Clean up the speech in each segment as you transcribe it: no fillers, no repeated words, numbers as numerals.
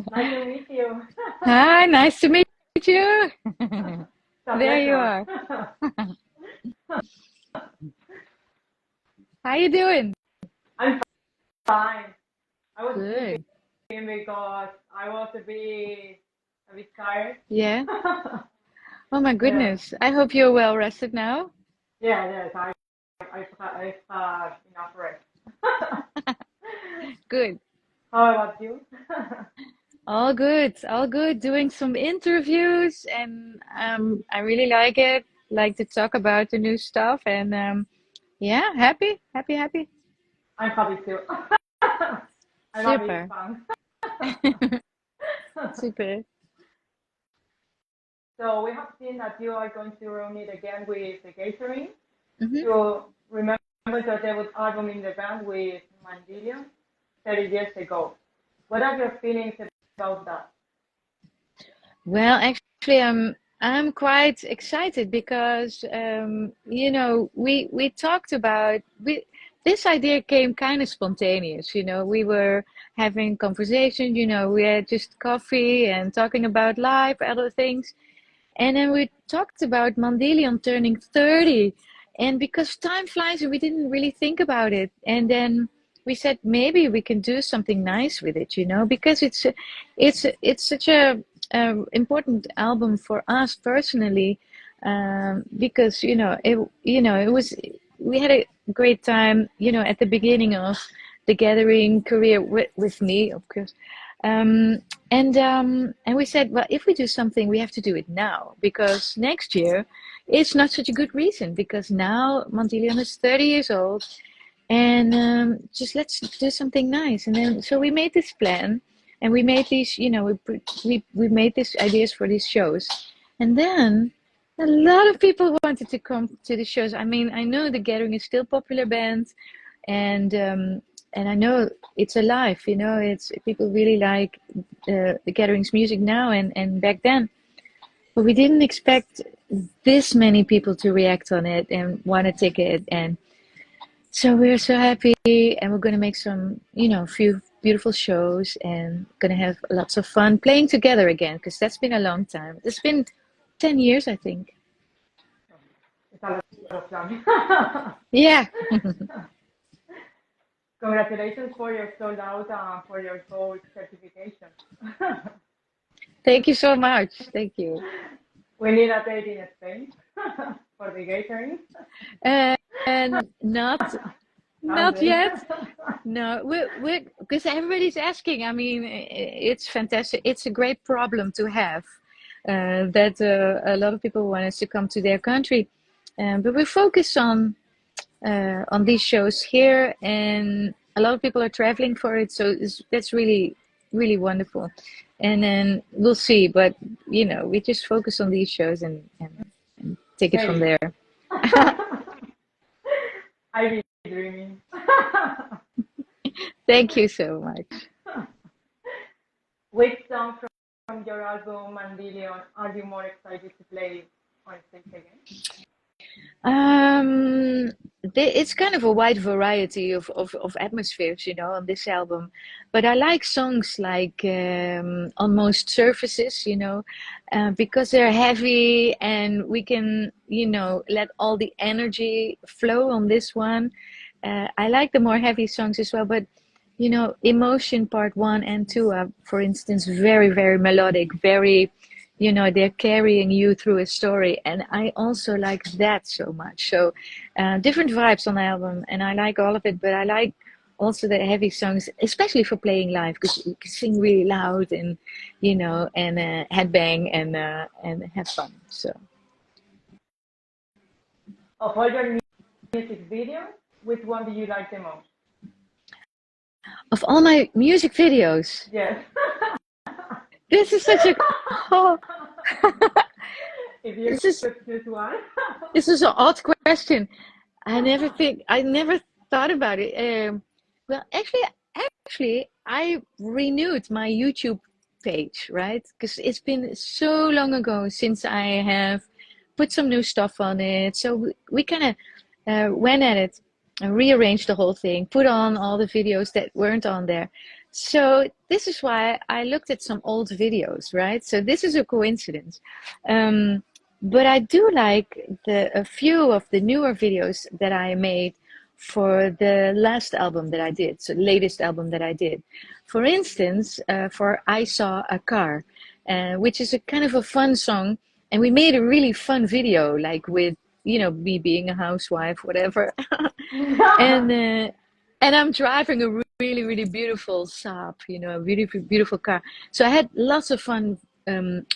Nice to meet you. Hi, nice to meet you. It's a There you pleasure. are. How you doing? I'm fine. I was sleeping Good. because I was a bit tired. Yeah. Oh my Yes, goodness. I hope you're well rested now. yes. I've had enough rest. Good. How about you? All good. All good. Doing some interviews and I really like it. Like to talk about the new stuff and yeah, happy. I'm happy too. I'm a big Super. fan. Super. So we have seen that you are going to meet again with the catering. hmm You remember your debut album in the band with Mandelion 30 years ago. What are your feelings about that? Well, actually, I'm quite excited because we talked about this idea came kind of spontaneous. We were having conversation. We had just coffee and talking about life, other things, and then we talked about Mandelion turning 30, and because time flies, and we didn't really think about it, and then we said maybe we can do something nice with it, because it's such a important album for us personally, because it was we had a great time, at the beginning of the gathering career with me, of course. Um, and we said, well, if we do something, we have to do it now because next year it's not such a good reason because now Montilion is 30 years old and just let's do something nice. And then so we made this plan and we made these, we made these ideas for these shows. And then a lot of people wanted to come to the shows. I mean, I know the Gathering is still a popular band and I know it's alive. It's people really like the Gatherings music now and back then. But we didn't expect this many people to react on it and want a ticket. And so we're so happy, and we're gonna make some, few beautiful shows, and gonna have lots of fun playing together again because that's been a long time. It's been 10 years, I think. It's a lot of fun. Yeah. Congratulations for your sold out and for your gold certification. Thank you so much. Thank you. We need a date in Spain for the catering. And not Someday. yet. No, we because everybody's asking. I mean, it's fantastic. It's a great problem to have that a lot of people want us to come to their country, but we focus on these shows here, and a lot of people are traveling for it. So that's really wonderful. And then we'll see, but we just focus on these shows and take it from Maybe. there. I be dreaming. Thank you so much. Which song from your album Mandelion are you more excited to play on stage again? Um, it's kind of a wide variety of atmospheres, on this album. But I like songs like On Most Surfaces, because they're heavy and we can, let all the energy flow on this one. I like the more heavy songs as well, but Emotion Part 1 and 2 are, for instance, very, very melodic, very, they're carrying you through a story. And I also like that so much. So different vibes on the album, and I like all of it, but I like also the heavy songs, especially for playing live, because you can sing really loud and, and headbang and have fun. So Of all your music videos, which one do you like the most? of all my music videos, Yes. this is such a, oh, If you this is, could choose one. this is an odd question. I never thought about it. Well, actually, I renewed my YouTube page, right? Because it's been so long ago since I have put some new stuff on it. So we kind of went at it and rearranged the whole thing, put on all the videos that weren't on there. So this is why I looked at some old videos, right? So this is a coincidence. Um, but I do like a few of the newer videos that I made for the last album that I did, so the latest album that I did. For instance, for I Saw a Car, which is a kind of a fun song, and we made a really fun video, like with, me being a housewife, whatever. And I'm driving a really, really beautiful Saab, a really beautiful car. So I had lots of fun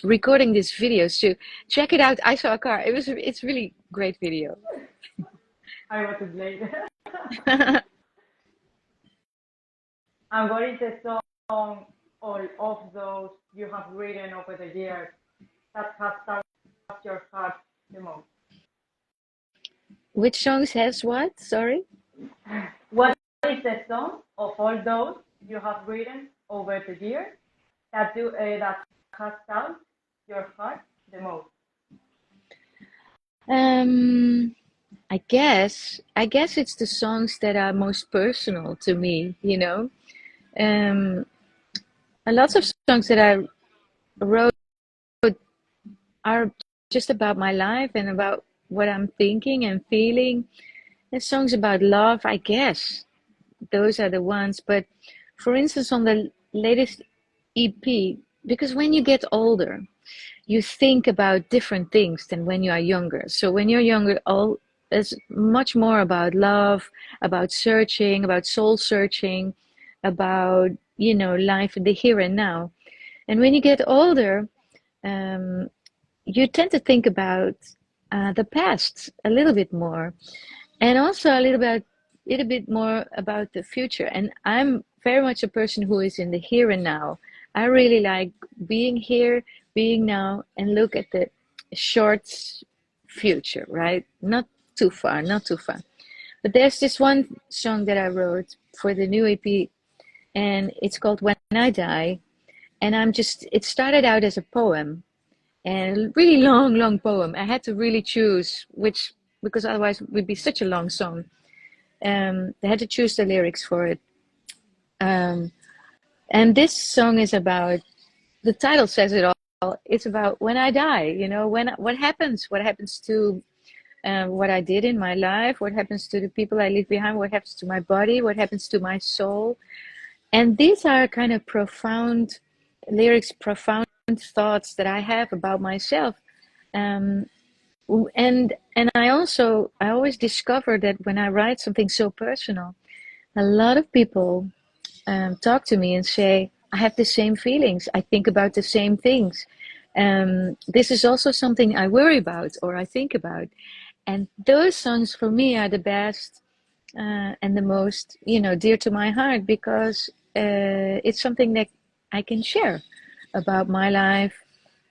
recording this video. So check it out. I Saw a Car. It's really great video. I was late. And what is the song or of those you have written over the years that has touched your heart the most? Which songs has what? Sorry. What is the song of all those you have written over the years that has touched your heart the most? Um, I guess it's the songs that are most personal to me. Um, a lot of songs that I wrote are just about my life and about what I'm thinking and feeling. There's songs about love, I guess. Those are the ones. But for instance, on the latest EP, because when you get older, you think about different things than when you are younger. So when you're younger, all it's much more about love, about searching, about soul searching, about life in the here and now. And when you get older, um, you tend to think about the past a little bit more, and also a little bit more about the future. And I'm very much a person who is in the here and now. I really like being here, being now, and look at the short future, right? Not too far, not too far. But there's this one song that I wrote for the new EP, and it's called When I Die. And it started out as a poem, and a really long, long poem. I had to really choose which, because otherwise it would be such a long song. I had to choose the lyrics for it. Um, and this song is about, the title says it all. It's about when I die, what happens to what I did in my life, what happens to the people I leave behind, what happens to my body, what happens to my soul. And these are kind of profound lyrics, profound thoughts that I have about myself. Um, and I always discover that when I write something so personal, a lot of people talk to me and say, I have the same feelings. I think about the same things. This is also something I worry about or I think about. And those songs for me are the best and the most, dear to my heart, because it's something that I can share about my life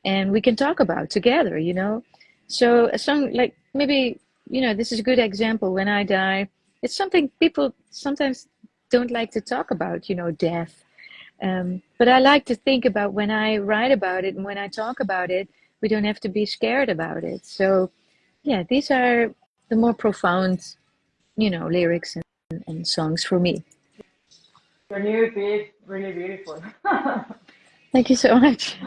and we can talk about together. So a song like maybe, this is a good example, When I Die. It's something people sometimes don't like to talk about, death. But I like to think about when I write about it and when I talk about it, we don't have to be scared about it. So yeah, these are the more profound, lyrics and songs for me. Your new EP is really beautiful. Thank you so much.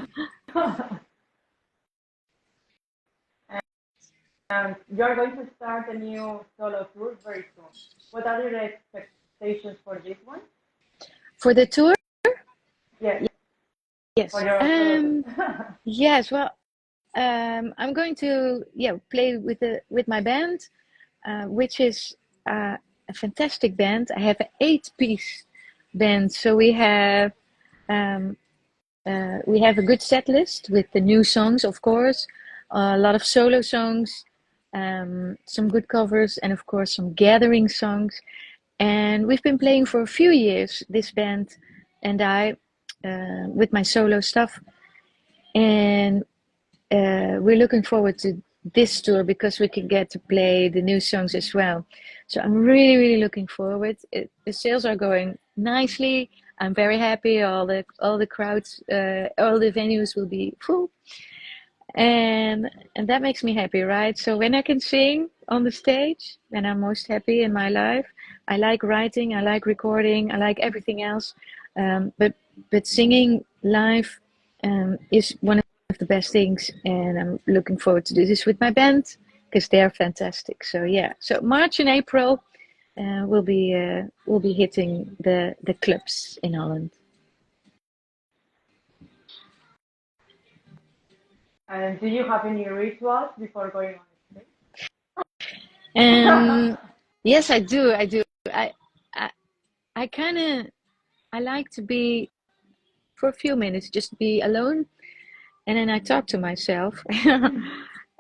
And you're going to start a new solo tour very soon. What are your expectations for this one? For the tour, Yes, for yes. your solo tour. Yes, well, I'm going to play with my band, which is a fantastic band. I have an eight-piece band, so um, we have a good set list with the new songs, of course, a lot of solo songs, some good covers, and of course some gathering songs. And we've been playing for a few years, this band and I, with my solo stuff. And we're looking forward to this tour because we can get to play the new songs as well. So I'm really, really looking forward. The sales are going nicely. I'm very happy. All the crowds, all the venues will be full, and that makes me happy, right? So when I can sing on the stage, then I'm most happy in my life. I like writing. I like recording. I like everything else. But singing live is one of the best things, and I'm looking forward to do this with my band because they are fantastic. So yeah, so March and April we'll be hitting the clubs in Holland. And do you have any rituals before going on Um, stage? yes, I do. I do. I, I kind of I like to be for a few minutes, just be alone, and then I talk to myself,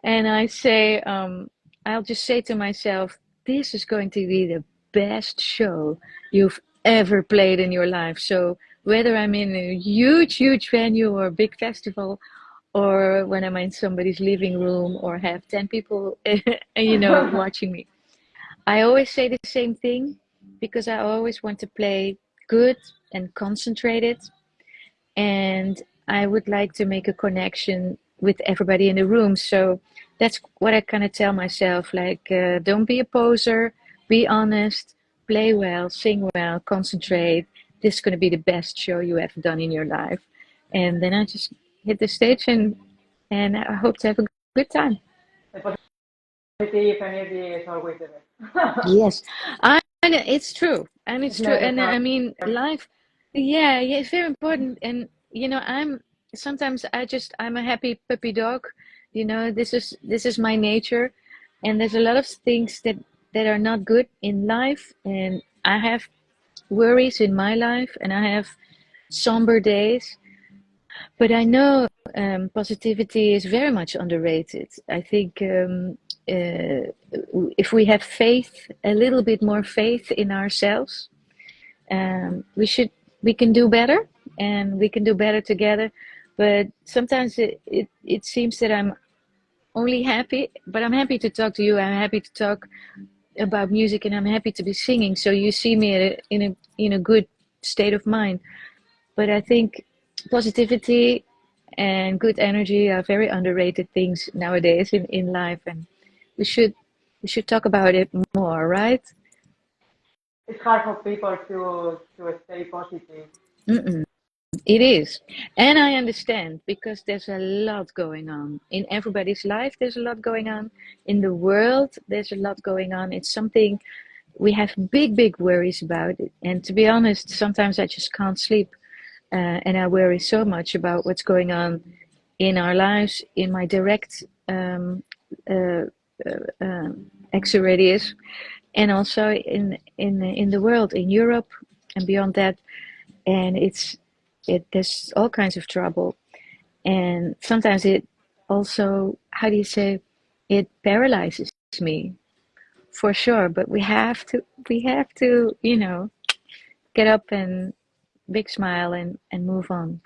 and I'll just say to myself, this is going to be the best show you've ever played in your life. So whether I'm in a huge, huge venue or a big festival, or when I'm in somebody's living room or have 10 people, watching me, I always say the same thing because I always want to play good and concentrated, and I would like to make a connection with everybody in the room. So that's what I kind of tell myself, like, don't be a poser, be honest, play well, sing well, concentrate. This is going to be the best show you have done in your life. And then I just hit the stage, and I hope to have a good time. The positive energy is always the best. Yes, and it's true, and It's it's true, never and hard. I mean, life, yeah, yeah, it's very important. And I'm sometimes I'm a happy puppy dog. This is my nature, and there's a lot of things that are not good in life, and I have worries in my life, and I have somber days. But I know positivity is very much underrated. I think if we have faith, a little bit more faith in ourselves, we can do better, and we can do better together. But sometimes it seems that I'm only happy, but I'm happy to talk to you. I'm happy to talk about music, and I'm happy to be singing. So you see me in a good state of mind. But I think positivity and good energy are very underrated things nowadays in life, and we should we should talk about it more, right? It's hard for people to stay positive. Mm-mm. It is. And I understand because there's a lot going on in everybody's life. There's a lot going on in the world. There's a lot going on. It's something we have big, big worries about it. And to be honest, sometimes I just can't sleep. And I worry so much about what's going on in our lives, in my direct uh, extra radius, and also in the world, in Europe, and beyond that. And there's all kinds of trouble, and sometimes it also, how do you say, it paralyzes me for sure. But we have to get up and big smile and move on.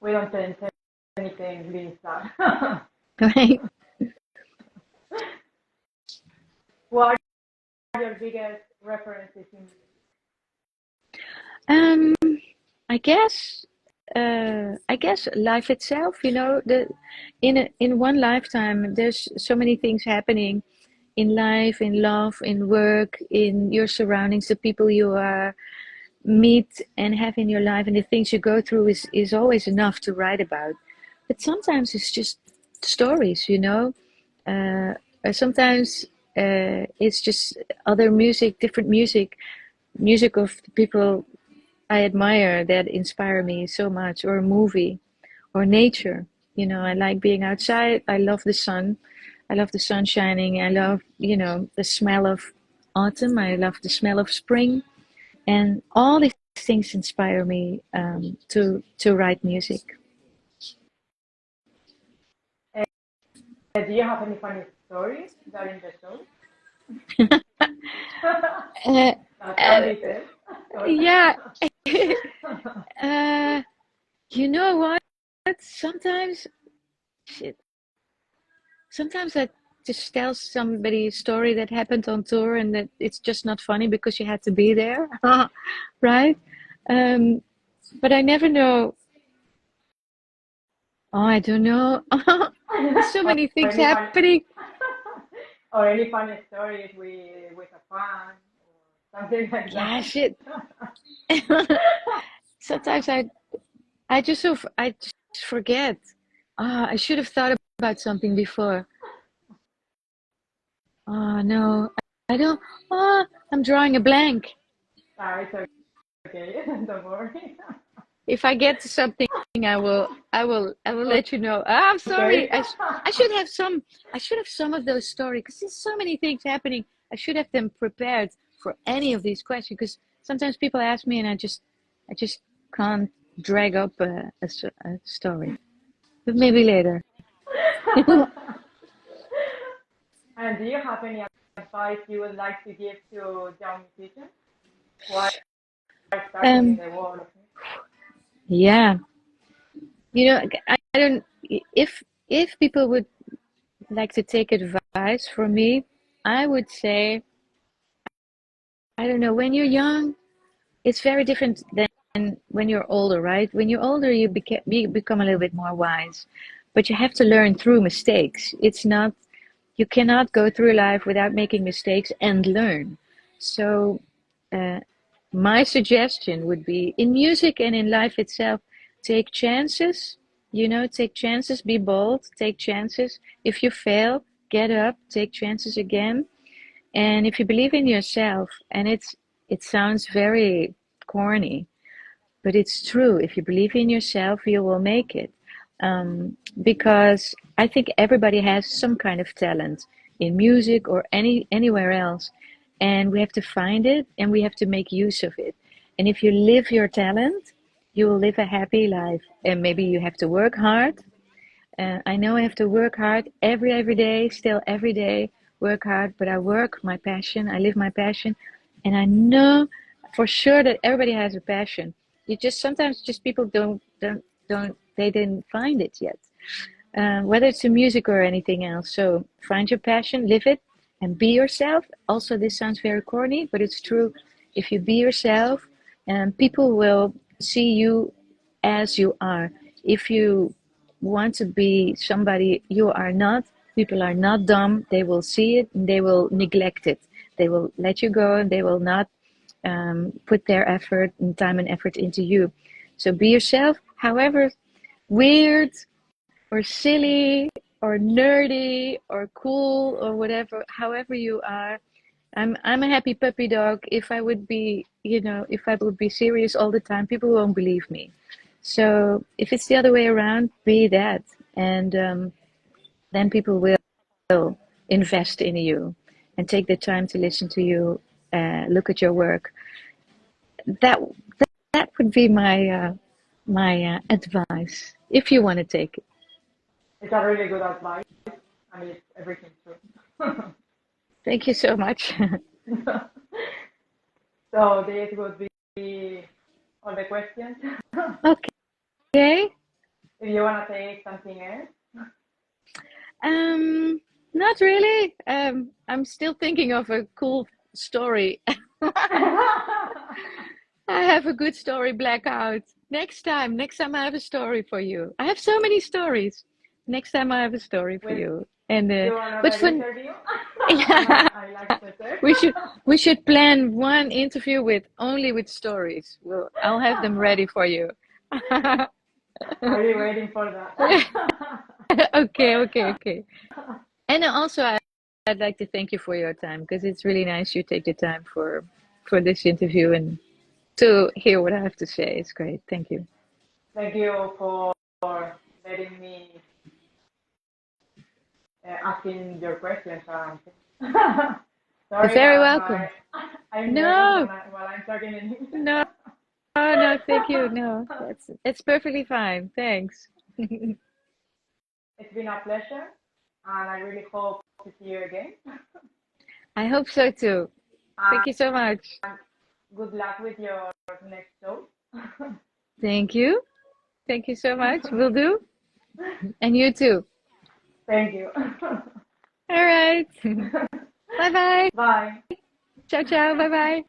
We don't change anything being sad. Right. What are your biggest references in music? um I guess life itself, the in one lifetime there's so many things happening in life, in love, in work, in your surroundings, the people you meet and have in your life, and the things you go through is always enough to write about. But sometimes it's just stories, or sometimes it's just other music, different music of people I admire that inspire me so much, or a movie, or nature. I like being outside. I love the sun. I love the sun shining. I love, the smell of autumn. I love the smell of spring. And all these things inspire me to write music. Do you have any funny stories during the show Uh, that can uh, be said? Sorry. yeah. uh, you know what? Sometimes, shit. Sometimes I just tell somebody a story that happened on tour, and that it's just not funny because you had to be there, right? Um, but I never know. Oh, I don't know. There's so or many things any funny happening. or any funny stories with a fan or something like Yeah, that. shit. sometimes I just forget. Ah, I should have thought about something before. Oh no, I don't. Ah, I'm drawing a blank. It's okay. Don't worry. If I get to something, I will let you know. Ah, I'm Okay. sorry. I should have some. I should have some of those stories because there's so many things happening. I should have them prepared for any of these questions because sometimes people ask me and I just can't drag up a story. But maybe later. And do you have any advice you would like to give to young musicians who are starting in Um, the world of music? yeah, I don't. If people would like to take advice from me, I would say, I don't know, when you're young, it's very different than when you're older, right? When you're older, you become a little bit more wise, but you have to learn through mistakes. It's not, you cannot go through life without making mistakes and learn. So, uh, my suggestion would be in music and in life itself, take chances, take chances, be bold, take chances. If you fail, get up, take chances again. And if you believe in yourself, and it sounds very corny, but it's true. If you believe in yourself, you will make it. Because I think everybody has some kind of talent in music or anywhere else, and we have to find it and we have to make use of it. And if you live your talent, you will live a happy life. And maybe you have to work hard, I know I have to work hard every day, still every day, work hard, but I work my passion, I live my passion, and I know for sure that everybody has a passion. You just sometimes just people don't they didn't find it yet. Whether it's in music or anything else. So find your passion, live it, and be yourself. Also, this sounds very corny, but it's true. If you be yourself, people will see you as you are. If you want to be somebody you are not, people are not dumb. They will see it and they will neglect it. They will let you go and they will not put their effort and time and effort into you. So be yourself, however weird or silly or nerdy or cool or whatever, however you are. I'm a happy puppy dog. If I would be, if I would be serious all the time, people won't believe me. So if it's the other way around, be that, and then people will invest in you and take the time to listen to you, look at your work. That that would be my advice if you want to take it. It's a really good advice. I mean, it's everything true. Thank you so much. So this would be all the questions. Okay. If you want to say something else. Um, Not really. I'm still thinking of a cool story. I have a good story blackout. Next time I have a story for you. I have so many stories. Next time I have a story for With you. And you but another for interview? yeah, I like better. we should we should plan one interview with only with stories. I'll have them ready for you. I'll be waiting for that. Okay, okay, okay. And also, I'd like to thank you for your time because it's really nice you take the time for this interview and to hear what I have to say. It's great. Thank you. Thank you for letting me asking your questions. You're Sorry very that welcome. I'm nervous No, while I'm talking in English. no, no, thank you. No, that's perfectly fine. Thanks. It's been a pleasure, and I really hope to see you again. I hope so too. Thank And you so much. good luck with your next show. Thank you. Thank you so much. Will do. And you too. Thank you. All right. Bye bye. Bye. Ciao, ciao. Bye bye.